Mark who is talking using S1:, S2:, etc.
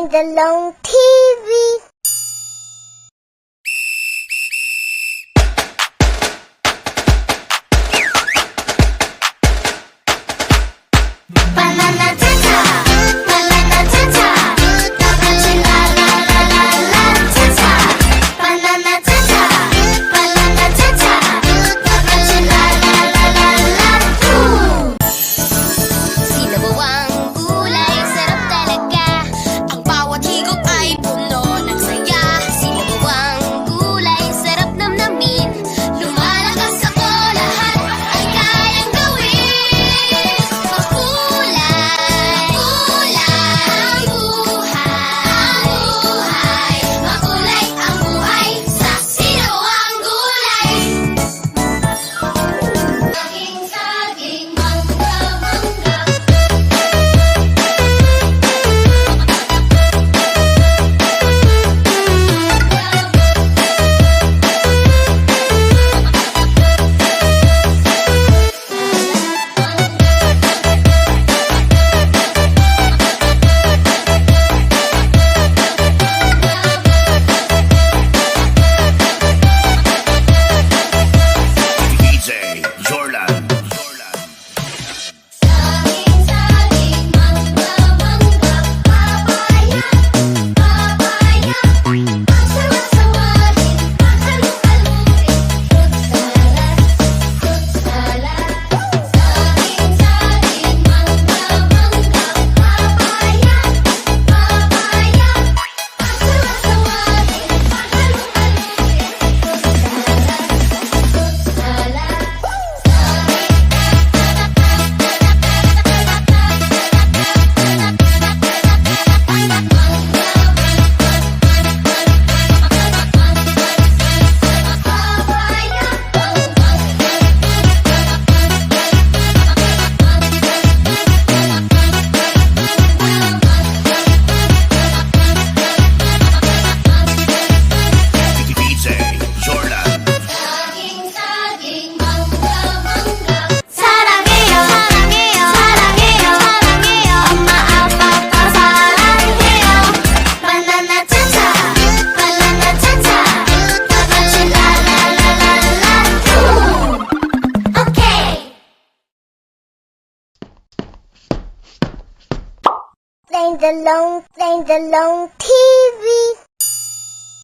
S1: Standalone TV.
S2: Banana tata, banana tata, la la la la la tata. Banana tata, banana tata, la la la la la. Sinabawang gulay, sarap talaga. Ang bawat higop ay puno ng saya. Sinabawang gulay, sarap namnamin. Lumalakas ako, lahat ay kayang gawin. Makulay, kulay ang buhay. Makulay ang buhay sa sinabawang gulay. Saging, mangga, mangga.
S3: DJ Jordan.
S2: Saging, mangga, mangga, papaya, papaya. Ang sawa-sawahin, halu-haluin, fruit salad, fruit salad. Saging, mangga, mangga, papaya, papaya. Ang sawa-sawahin, halu-haluin, fruit salad, fruit
S3: DJ Jordan.
S2: Saging, mangga, mangga. 사랑해요, 사랑해요, 사랑해요, 사랑해요. 엄마 아빠가 사랑해요. 바나나 차차, 바나나 차차. 다 같이 라라라라라. 오케이.
S1: Standalone TV.